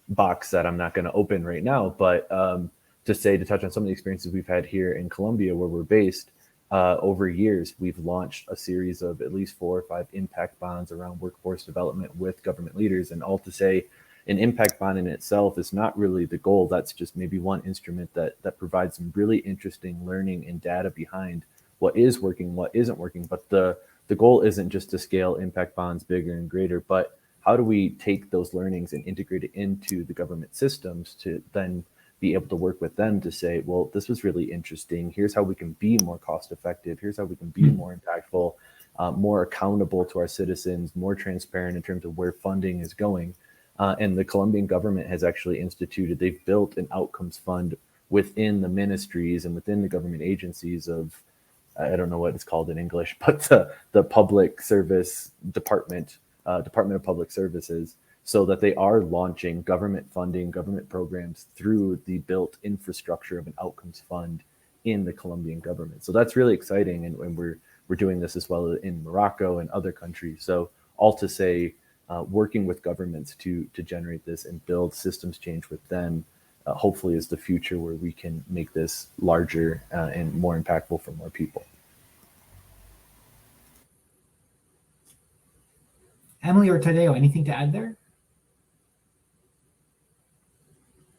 S2: box that I'm not going to open right now, but to touch on some of the experiences we've had here in Colombia, where we're based, over years, we've launched a series of at least 4 or 5 impact bonds around workforce development with government leaders. And all to say, an impact bond in itself is not really the goal. That's just maybe one instrument that provides some really interesting learning and data behind what is working, what isn't working. But the goal isn't just to scale impact bonds bigger and greater, but how do we take those learnings and integrate it into the government systems to then be able to work with them to say, well, this was really interesting. Here's how we can be more cost effective. Here's how we can be more impactful, more accountable to our citizens, more transparent in terms of where funding is going. And the Colombian government has actually instituted, they've built an outcomes fund within the ministries and within the government agencies of, I don't know what it's called in English, but the Public Service Department, Department of Public Services, so that they are launching government funding, government programs through the built infrastructure of an outcomes fund in the Colombian government. So that's really exciting. And we're doing this as well in Morocco and other countries. So all to say, working with governments to generate this and build systems change with them, hopefully is the future where we can make this larger and more impactful for more people.
S1: Emily or Tadeo, anything to add there?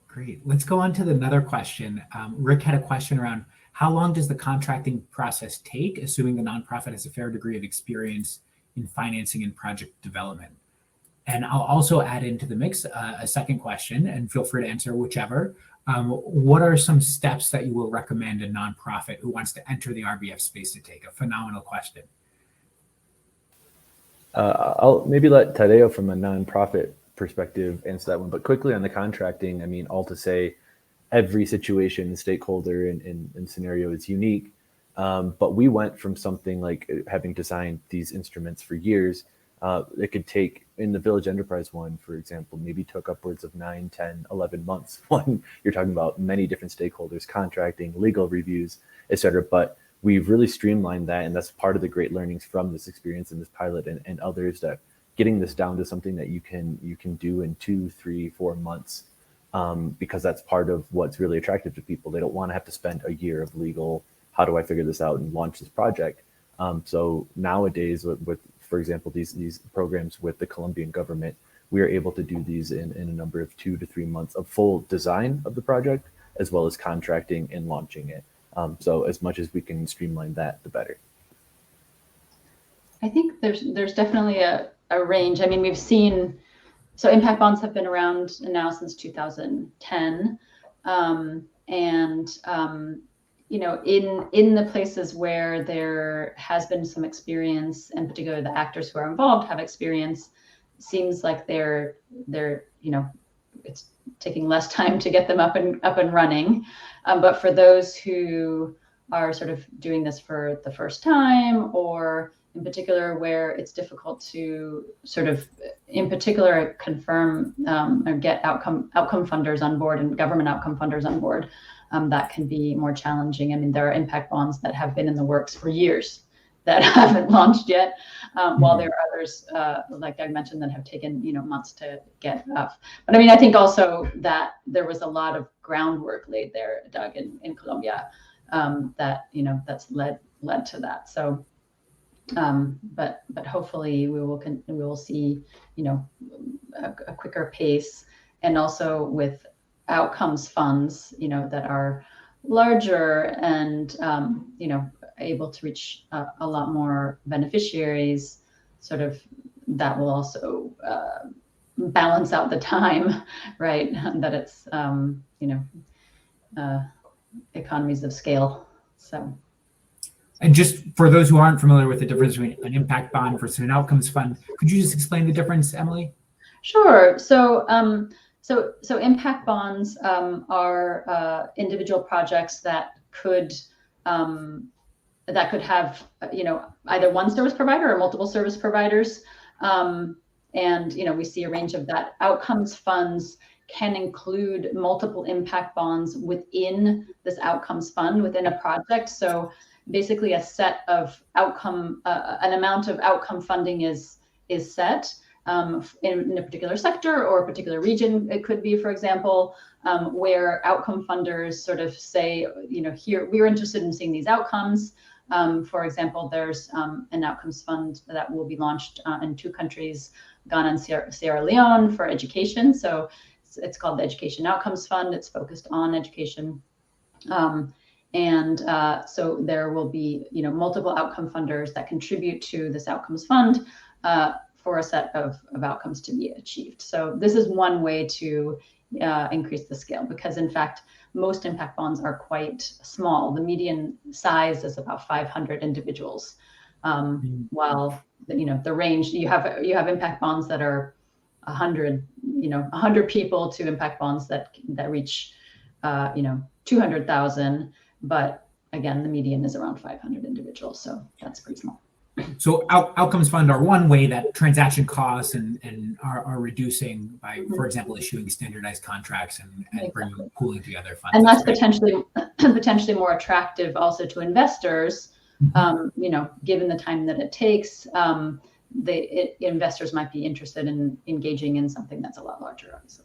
S1: Great. Let's go on to another question. Rick had a question around how long does the contracting process take, assuming the nonprofit has a fair degree of experience in financing and project development? And I'll also add into the mix a second question, and feel free to answer whichever. What are some steps that you will recommend a nonprofit who wants to enter the RBF space to take? A phenomenal question.
S2: I'll maybe let Tadeo from a nonprofit perspective answer that one, but quickly on the contracting, I mean, all to say, every situation, stakeholder and scenario is unique. But we went from something like having designed these instruments for years. It could take, in the Village Enterprise one, for example, maybe took upwards of 9, 10, 11 months when you're talking about many different stakeholders, contracting, legal reviews, et cetera. But we've really streamlined that. And that's part of the great learnings from this experience in this pilot and others, that getting this down to something that you can do in 2, 3, 4 months, because that's part of what's really attractive to people. They don't want to have to spend a year of legal, how do I figure this out and launch this project? So nowadays with for example, these programs with the Colombian government, we are able to do these in a number of 2 to 3 months of full design of the project, as well as contracting and launching it. So as much as we can streamline that, the better.
S5: I think there's definitely a range. I mean, we've seen, so impact bonds have been around now since 2010. You know, in the places where there has been some experience, and particularly the actors who are involved have experience, seems like they're you know, it's taking less time to get them up and running. But for those who are sort of doing this for the first time, or in particular where it's difficult to sort of, in particular, confirm or get outcome funders on board and government outcome funders on board, that can be more challenging. I mean, there are impact bonds that have been in the works for years that haven't launched yet, while there are others, like I mentioned, that have taken, you know, months to get up. But I mean, I think also that there was a lot of groundwork laid there, Doug, in Colombia, that, you know, that's led to that. So, but hopefully we will see, you know, a quicker pace, and also with outcomes funds, you know, that are larger and, you know, able to reach a lot more beneficiaries, sort of, that will also balance out the time, right? That it's, you know, economies of scale. So.
S1: And just for those who aren't familiar with the difference between an impact bond versus an outcomes fund, could you just explain the difference, Emily?
S5: Sure. So impact bonds are individual projects that could have, you know, either one service provider or multiple service providers, and, you know, we see a range of that. Outcomes funds can include multiple impact bonds within this outcomes fund within a project. So basically, a set of outcome, an amount of outcome funding is set. In a particular sector or a particular region. It could be, for example, where outcome funders sort of say, you know, here, we're interested in seeing these outcomes. For example, there's an outcomes fund that will be launched in 2 countries, Ghana and Sierra Leone, for education. So it's called the Education Outcomes Fund. It's focused on education. So there will be, you know, multiple outcome funders that contribute to this outcomes fund for a set of outcomes to be achieved. So this is one way to increase the scale, because in fact, most impact bonds are quite small. The median size is about 500 individuals, while the range, you have impact bonds that are 100 people to impact bonds that reach 200,000, but again, the median is around 500 individuals, so that's pretty small.
S1: So outcomes fund are one way that transaction costs and are reducing by, for example, issuing standardized contracts and bringing pooling together funds.
S5: And that's potentially more attractive also to investors. Given the time that it takes, investors might be interested in engaging in something that's a lot larger, obviously.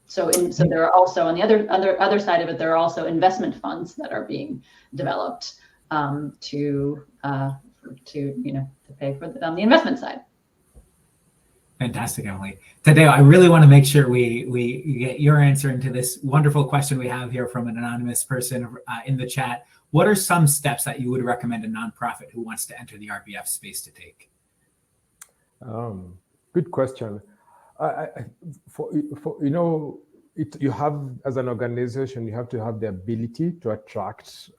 S5: So there are also, on the other side of it, there are also investment funds that are being developed to pay for on the investment side.
S1: Fantastic, Emily. Tadeo, I really want to make sure we get your answer into this wonderful question we have here from an anonymous person in the chat. What are some steps that you would recommend a nonprofit who wants to enter the RBF space to take?
S6: Good question. You have, as an organization, you have to have the ability to attract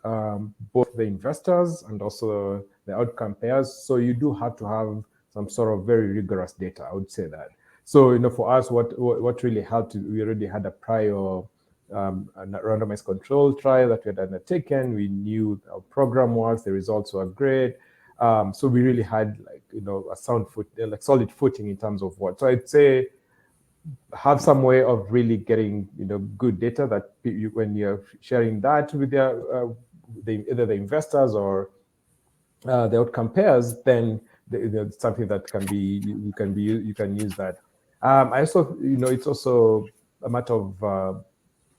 S6: both the investors and also the outcome payers. So you do have to have some sort of very rigorous data, I would say that. So, for us, what really helped, we already had a prior randomized control trial that we had undertaken. We knew our program was, the results were great. So we really had a solid footing in terms of what. So I'd say have some way of really getting good data that when you're sharing that with either the investors or the outcome payers, then something that you can use that. I also it's also a matter of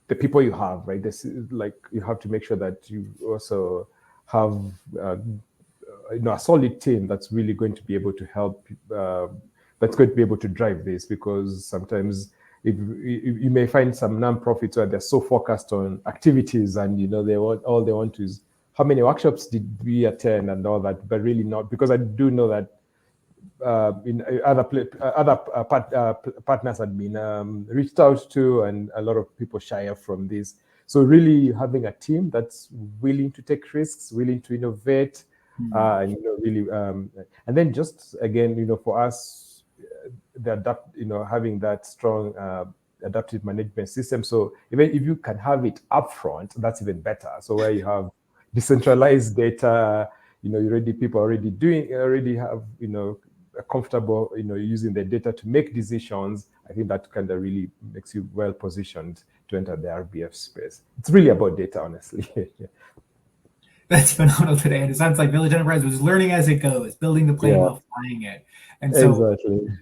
S6: the people you have, right? This is you have to make sure that you also have a solid team that's really going to be able to help, that's going to be able to drive this, because sometimes you may find some nonprofits where they're so focused on activities and all they want is how many workshops did we attend and all that, but really not, because I do know that in other partners had been reached out to, and a lot of people shy off from this. So really having a team that's willing to take risks, willing to innovate, and then just again, for us, having that strong adaptive management system. So even if you can have it upfront, that's even better. So where you have decentralized data, people already have comfortable using the data to make decisions. I think that kind of really makes you well positioned to enter the RBF space. It's really about data, honestly. Yeah.
S1: That's phenomenal today. And it sounds like Village Enterprise was learning as it goes, building the plane while flying it. And so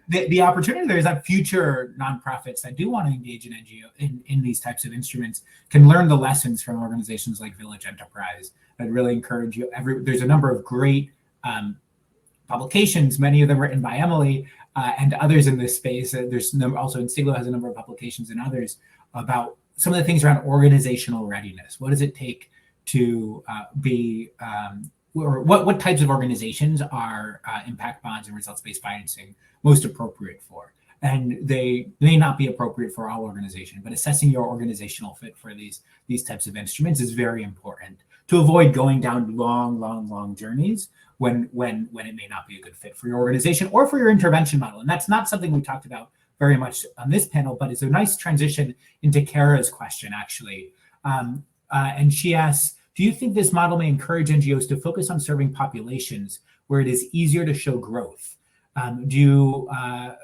S1: the opportunity there is that future nonprofits that do want to engage in NGO in these types of instruments can learn the lessons from organizations like Village Enterprise. I'd really encourage you. There's a number of great publications, many of them written by Emily and others in this space. There's also Instiglio has a number of publications and others about some of the things around organizational readiness. What does it take to or what types of organizations are impact bonds and results-based financing most appropriate for? And they may not be appropriate for all organizations, but assessing your organizational fit for these types of instruments is very important to avoid going down long journeys when it may not be a good fit for your organization or for your intervention model. And that's not something we talked about very much on this panel, but it's a nice transition into Kara's question, actually. And she asks, do you think this model may encourage NGOs to focus on serving populations where it is easier to show growth? Do you have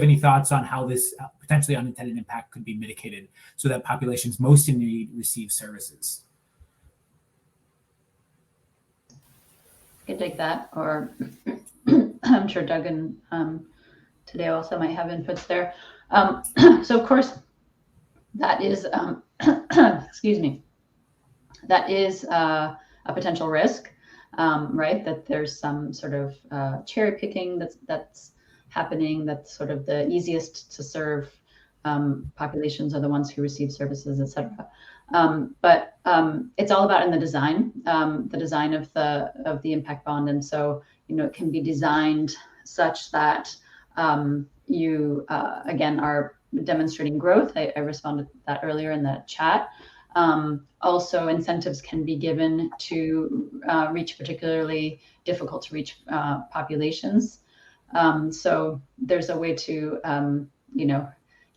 S1: any thoughts on how this potentially unintended impact could be mitigated so that populations most in need receive services?
S5: I can take that, or I'm sure Doug and today also might have inputs there. So of course, that is, excuse me, that is a potential risk, right? That there's some sort of cherry picking that's happening. That's sort of the easiest to serve populations are the ones who receive services, et cetera. But it's all about in the design of the impact bond, and so it can be designed such that you, again, are demonstrating growth. I responded to that earlier in the chat. Also, incentives can be given to reach particularly difficult to reach populations. So there's a way to,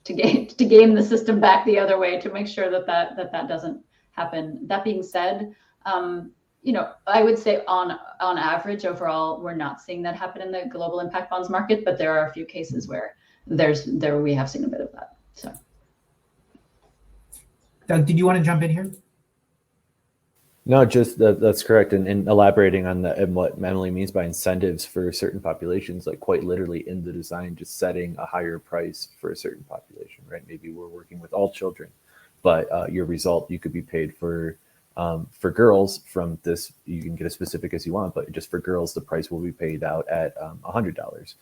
S5: to game the system back the other way to make sure that doesn't happen. That being said, I would say on average, overall, we're not seeing that happen in the global impact bonds market, but there are a few cases where we have seen a bit of that. So,
S1: Doug, did you want to jump in here?
S2: No, just that's correct. And elaborating on that and what Emily means by incentives for certain populations, like quite literally in the design, just setting a higher price for a certain population, right? Maybe we're working with all children, but your result, you could be paid for girls from this, you can get as specific as you want, but just for girls, the price will be paid out at $100.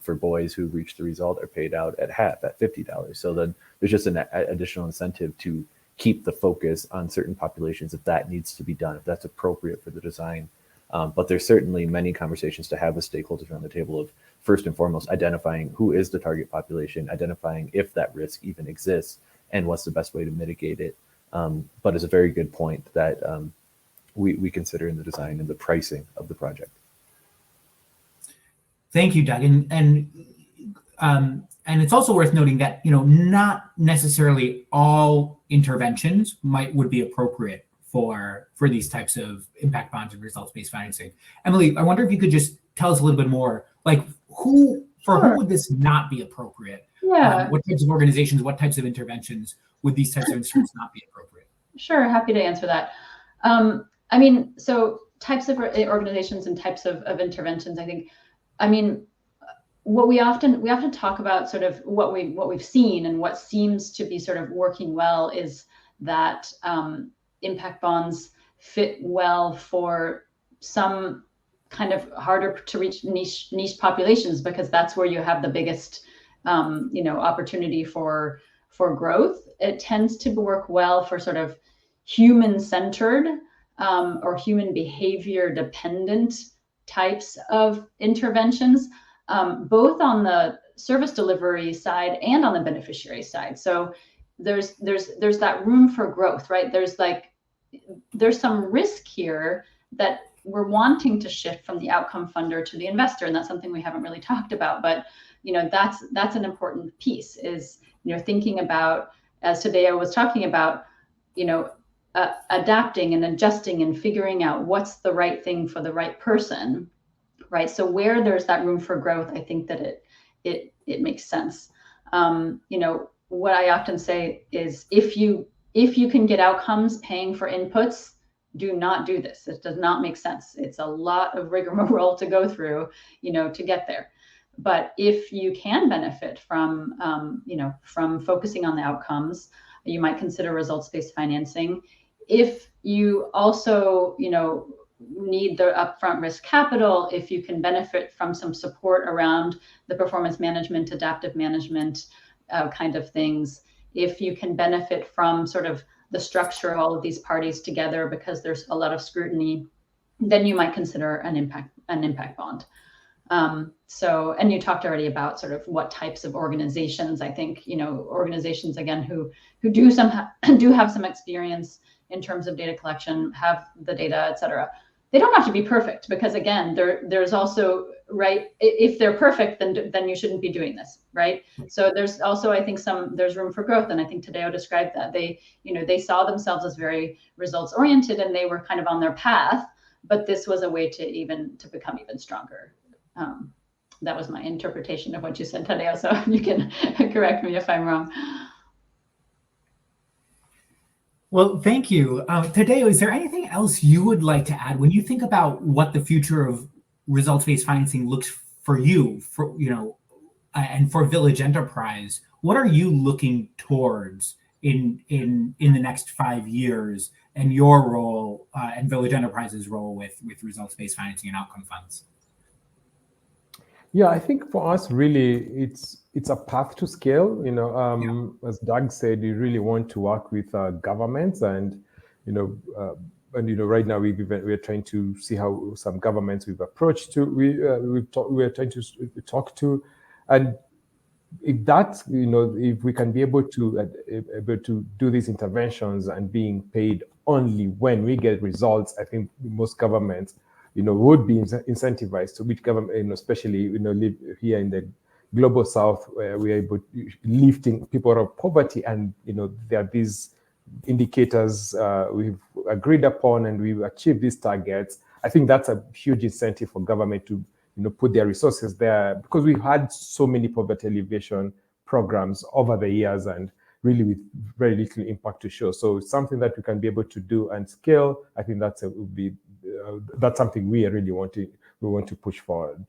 S2: For boys who reach the result are paid out at half, at $50. So then there's just an additional incentive to keep the focus on certain populations if that needs to be done, if that's appropriate for the design. But there's certainly many conversations to have with stakeholders around the table of, first and foremost, identifying who is the target population, identifying if that risk even exists, and what's the best way to mitigate it. But it's a very good point that we consider in the design and the pricing of the project.
S1: Thank you, Doug. And it's also worth noting that, not necessarily all interventions would be appropriate for these types of impact bonds and results-based financing. Emily, I wonder if you could just tell us a little bit more, like who would this not be appropriate?
S5: Yeah.
S1: What types of organizations, what types of interventions would these types of instruments not be appropriate?
S5: Sure, happy to answer that. So types of organizations and types of interventions, what we often talk about, sort of what we've seen and what seems to be sort of working well, is that impact bonds fit well for some kind of harder to reach niche populations, because that's where you have the biggest opportunity for growth. It tends to work well for sort of human-centered or human behavior dependent types of interventions, both on the service delivery side and on the beneficiary side. So there's that room for growth, right? There's some risk here that we're wanting to shift from the outcome funder to the investor, and that's something we haven't really talked about. But that's an important piece, is thinking about, as Tadeo was talking about, adapting and adjusting and figuring out what's the right thing for the right person, right? So where there's that room for growth, I think that it makes sense. What I often say is, if you can get outcomes paying for inputs, do not do this. It does not make sense. It's a lot of rigmarole to go through, to get there. But if you can benefit from, from focusing on the outcomes, you might consider results-based financing. If you also, need the upfront risk capital, if you can benefit from some support around the performance management, adaptive management kind of things, if you can benefit from sort of the structure of all of these parties together because there's a lot of scrutiny, then you might consider an impact bond. And you talked already about sort of what types of organizations. I think, organizations, again, who do have some experience in terms of data collection, have the data, et cetera. They don't have to be perfect, because again, there's also, right, if they're perfect, then you shouldn't be doing this, right? So there's also, I think, there's room for growth, and I think Tadeo described that. They saw themselves as very results oriented, and they were kind of on their path, but this was a way to become even stronger. That was my interpretation of what you said, Tadeo, so you can correct me if I'm wrong.
S1: Well, thank you. Tadeo, is there anything else you would like to add when you think about what the future of results-based financing looks for you, and for Village Enterprise? What are you looking towards in the next 5 years, and your role and Village Enterprise's role with results-based financing and outcome funds?
S6: Yeah, I think for us, really, it's a path to scale. As Doug said, you really want to work with governments and right now we're trying to see how some governments we've approached to, we're trying to talk to, and if that, if we can be able to do these interventions and being paid only when we get results, I think most governments, would be incentivized to, which government, especially, live here in the global south, where we are able to lifting people out of poverty, and there are these indicators we've agreed upon, and we've achieved these targets. I think that's a huge incentive for government to put their resources there, because we've had so many poverty alleviation programs over the years, and really with very little impact to show. So it's something that we can be able to do and scale. I think that's something we really want to push forward.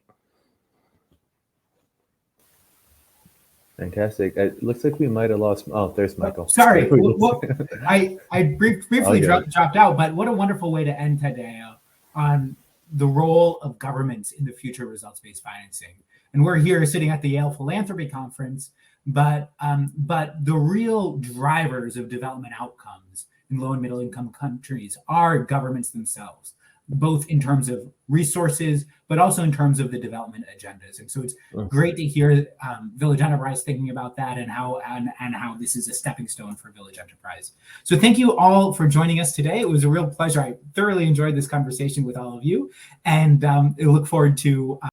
S2: Fantastic. It looks like we might have lost. Oh, there's Michael.
S1: Sorry, I briefly dropped out, but what a wonderful way to end today on the role of governments in the future of results-based financing. And we're here sitting at the Yale Philanthropy Conference, but the real drivers of development outcomes in low and middle income countries are governments themselves, both in terms of resources, but also in terms of the development agendas. And so it's great to hear Village Enterprise thinking about that, and how this is a stepping stone for Village Enterprise. So thank you all for joining us today. It was a real pleasure. I thoroughly enjoyed this conversation with all of you, and I look forward to